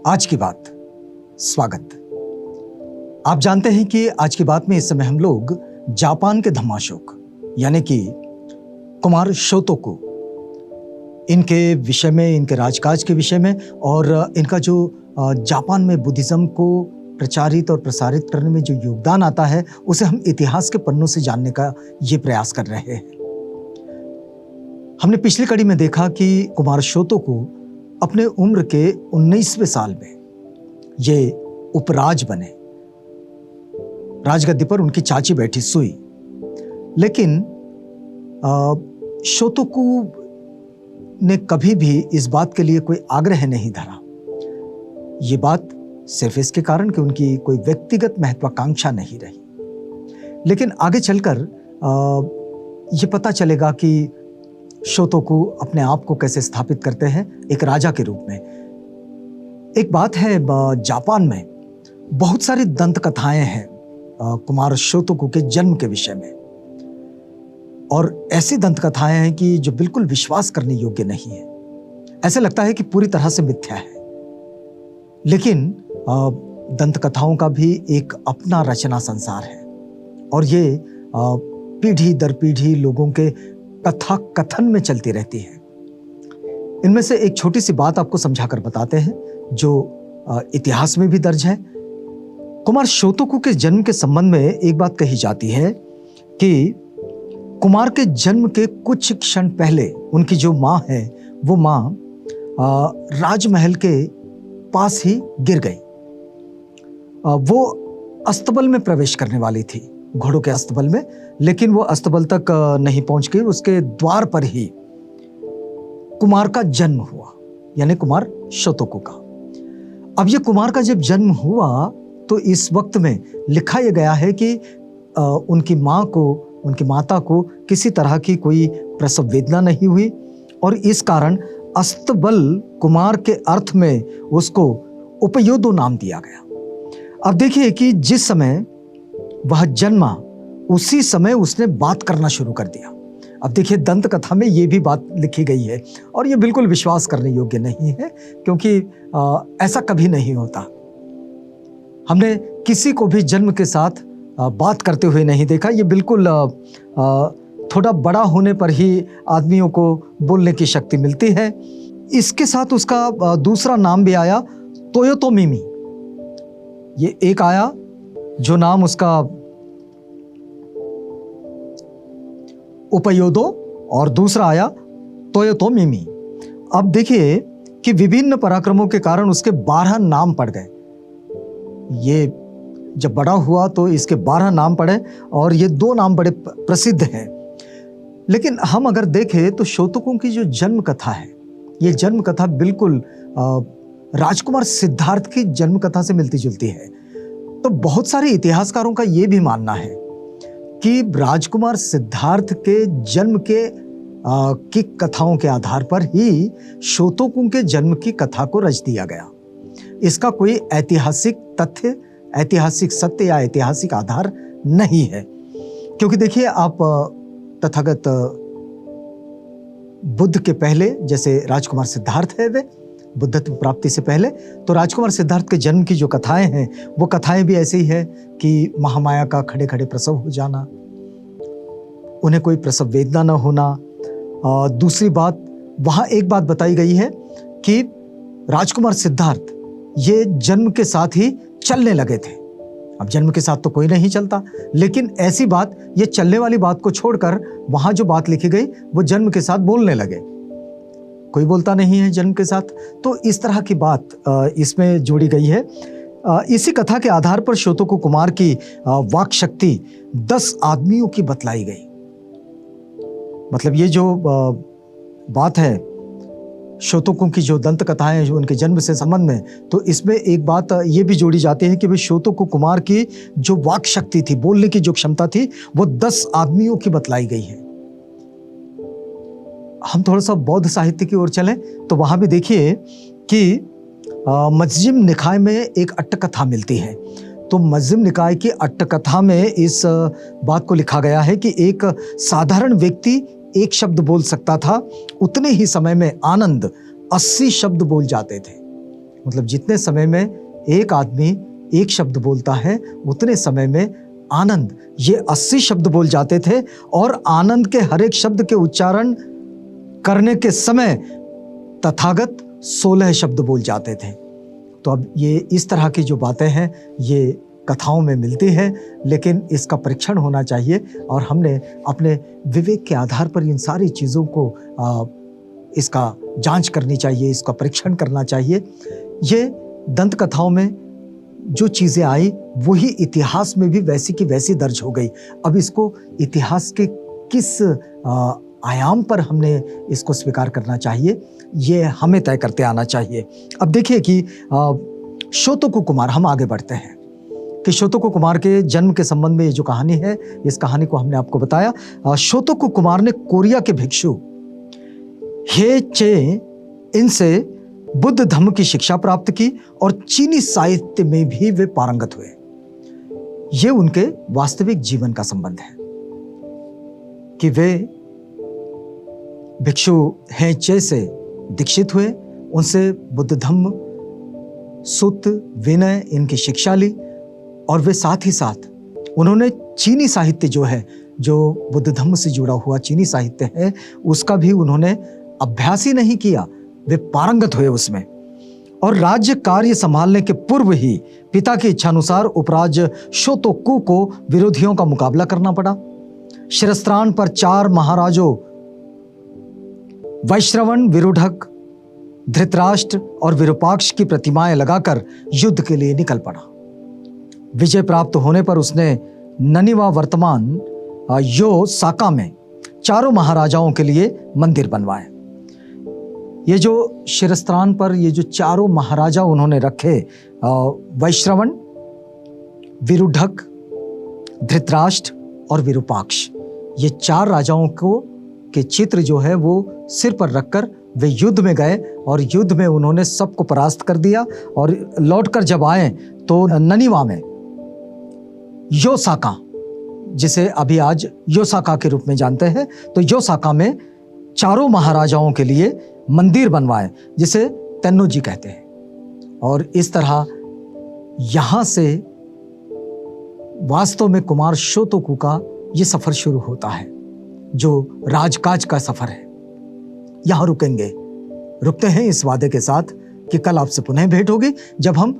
आज की बात। स्वागत। आप जानते हैं कि आज की बात में इस समय हम लोग जापान के धम्माशोक यानी कि कुमार शोतोकू, इनके विषय में, इनके राजकाज के विषय में और इनका जो जापान में बुद्धिज्म को प्रचारित और प्रसारित करने में जो योगदान आता है, उसे हम इतिहास के पन्नों से जानने का ये प्रयास कर रहे हैं। हमने पिछली कड़ी में देखा कि कुमार शोतोकू अपने उम्र के 19वें साल में ये उपराज बने। राजगद्दी पर उनकी चाची बैठी सुई। लेकिन शोतोकू ने कभी भी इस बात के लिए कोई आग्रह नहीं धरा। ये बात सिर्फ इसके कारण कि उनकी कोई व्यक्तिगत महत्वाकांक्षा नहीं रही। लेकिन आगे चलकर ये पता चलेगा कि शोतोकू अपने आप को कैसे स्थापित करते हैं एक राजा के रूप में। एक बात है, जापान में बहुत सारी दंत कथाएं हैं कुमार शोतोकू के जन्म के विषय में, और ऐसी दंत कथाएं हैं कि जो बिल्कुल विश्वास करने योग्य नहीं है। ऐसे लगता है कि पूरी तरह से मिथ्या है। लेकिन दंत कथाओं का भी एक अपना रचना संसार है, और ये पीढ़ी दर पीढ़ी लोगों के कथा कथन में चलती रहती है। इनमें से एक छोटी सी बात आपको समझाकर बताते हैं जो इतिहास में भी दर्ज है। कुमार शोतोकू के जन्म के संबंध में एक बात कही जाती है कि कुमार के जन्म के कुछ क्षण पहले उनकी जो माँ है, वो माँ राजमहल के पास ही गिर गई। वो अस्तबल में प्रवेश करने वाली थी, घोड़ों के अस्तबल में, लेकिन वो अस्तबल तक नहीं पहुंच गई। उसके द्वार पर ही कुमार का जन्म हुआ, यानी कुमार शोतोकू का। अब ये कुमार का जब जन्म हुआ तो इस वक्त में लिखा यह गया है कि उनकी माँ को, उनकी माता को किसी तरह की कोई प्रसव वेदना नहीं हुई, और इस कारण अस्तबल कुमार के अर्थ में उसको उपयोदो नाम दिया गया। अब देखिए कि जिस समय वह जन्मा उसी समय उसने बात करना शुरू कर दिया। अब देखिए दंत कथा में ये भी बात लिखी गई है, और ये बिल्कुल विश्वास करने योग्य नहीं है, क्योंकि ऐसा कभी नहीं होता। हमने किसी को भी जन्म के साथ बात करते हुए नहीं देखा। ये बिल्कुल थोड़ा बड़ा होने पर ही आदमियों को बोलने की शक्ति मिलती है। इसके साथ उसका दूसरा नाम भी आया, तोयोतोमिमी। ये एक आया जो नाम उसका उपयोदो, और दूसरा आया तोयोतोमिमी। अब देखिए कि विभिन्न पराक्रमों के कारण उसके 12 नाम पड़ गए। ये जब बड़ा हुआ तो इसके 12 नाम पड़े, और ये 2 नाम बड़े प्रसिद्ध हैं। लेकिन हम अगर देखें तो शोतोकू की जो जन्म कथा है, ये जन्म कथा बिल्कुल राजकुमार सिद्धार्थ की जन्म कथा से मिलती जुलती है। तो बहुत सारे इतिहासकारों का यह भी मानना है कि राजकुमार सिद्धार्थ के जन्म की कथाओं के आधार पर ही शोतोकू के जन्म की कथा को रच दिया गया। इसका कोई ऐतिहासिक तथ्य, ऐतिहासिक सत्य या ऐतिहासिक आधार नहीं है। क्योंकि देखिए, आप तथागत बुद्ध के पहले, जैसे राजकुमार सिद्धार्थ है, वे बुद्धत्व प्राप्ति से पहले, तो राजकुमार सिद्धार्थ के जन्म की जो कथाएं हैं, वो कथाएं भी ऐसी ही है कि महामाया का खड़े खड़े प्रसव हो जाना, उन्हें कोई प्रसव वेदना न होना। दूसरी बात, वहां एक बात बताई गई है कि राजकुमार सिद्धार्थ ये जन्म के साथ ही चलने लगे थे। अब जन्म के साथ तो कोई नहीं चलता, लेकिन ऐसी बात, ये चलने वाली बात को छोड़कर वहां जो बात लिखी गई, वो जन्म के साथ बोलने लगे। कोई बोलता नहीं है जन्म के साथ। तो इस तरह की बात इसमें जोड़ी गई है। इसी कथा के आधार पर शोतोकू कुमार की वाक शक्ति 10 आदमियों की बतलाई गई। मतलब ये जो बात है शोतोकू की जो दंत कथाएं हैं, जो उनके जन्म से संबंध में, तो इसमें एक बात ये भी जोड़ी जाती है कि वे शोतोकू कुमार की जो वाक शक्ति थी, बोलने की जो क्षमता थी, वो 10 आदमियों की बतलाई गई है। हम थोड़ा सा बौद्ध साहित्य की ओर चलें तो वहां भी देखिए कि मजजिम निकाय में एक अट्टकथा मिलती है। तो मजजिम निकाय की अट्टकथा में इस बात को लिखा गया है कि एक साधारण व्यक्ति एक शब्द बोल सकता था, उतने ही समय में आनंद 80 शब्द बोल जाते थे। मतलब जितने समय में एक आदमी एक शब्द बोलता है, उतने समय में आनंद ये 80 शब्द बोल जाते थे, और आनंद के हर एक शब्द के उच्चारण करने के समय तथागत 16 शब्द बोल जाते थे। तो अब ये इस तरह की जो बातें हैं ये कथाओं में मिलती हैं, लेकिन इसका परीक्षण होना चाहिए, और हमने अपने विवेक के आधार पर इन सारी चीज़ों को इसका जांच करनी चाहिए, इसका परीक्षण करना चाहिए। ये दंत कथाओं में जो चीज़ें आई वही इतिहास में भी वैसी की वैसी दर्ज हो गई। अब इसको इतिहास के किस आयाम पर हमने इसको स्वीकार करना चाहिए, ये हमें तय करते आना चाहिए। अब देखिए कि शोतोकु कुमार, हम आगे बढ़ते हैं कि शोतोकु कुमार के जन्म के संबंध में ये जो कहानी है, इस कहानी को हमने आपको बताया। शोतोकु कुमार ने कोरिया के भिक्षु हे चे इनसे बुद्ध धर्म की शिक्षा प्राप्त की, और चीनी साहित्य में भी वे पारंगत हुए। ये उनके वास्तविक जीवन का संबंध है कि वे भिक्षु हे चे से दीक्षित हुए, उनसे बुद्ध धम्म, सुत्त, विनय इनकी शिक्षा ली, और वे साथ ही साथ उन्होंने चीनी साहित्य जो है, जो बुद्ध धम्म से जुड़ा हुआ चीनी साहित्य है, उसका भी उन्होंने अभ्यास ही नहीं किया, वे पारंगत हुए उसमें। और राज्य कार्य संभालने के पूर्व ही पिता की इच्छानुसार उपराज्य शोतोकु को विरोधियों का मुकाबला करना पड़ा। शिरस्त्राण पर 4 महाराजों वैश्रवण, विरुढक, धृतराष्ट्र और विरूपाक्ष की प्रतिमाएं लगाकर युद्ध के लिए निकल पड़ा। विजय प्राप्त होने पर उसने ननिवा वर्तमान योसाका में 4 महाराजाओं के लिए मंदिर बनवाए। ये जो शिरस्त्राण पर ये जो 4 महाराजा उन्होंने रखे, वैश्रवण, विरुढक, धृतराष्ट्र और विरूपाक्ष, ये 4 राजाओं को के चित्र जो है वो सिर पर रखकर वे युद्ध में गए, और युद्ध में उन्होंने सबको परास्त कर दिया। और लौटकर जब आए तो ननिवा में योसाका, जिसे अभी आज योसाका के रूप में जानते हैं, तो योसाका में 4 महाराजाओं के लिए मंदिर बनवाए, जिसे तेन्नोजी कहते हैं। और इस तरह यहां से वास्तव में कुमार शोतोकु का ये सफर शुरू होता है, जो राजकाज का सफर है। यहां रुकते हैं इस वादे के साथ कि कल आपसे पुनः भेंट होगी, जब हम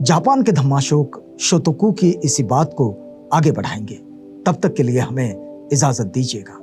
जापान के धम्माशोक शोतोकु की इसी बात को आगे बढ़ाएंगे। तब तक के लिए हमें इजाजत दीजिएगा।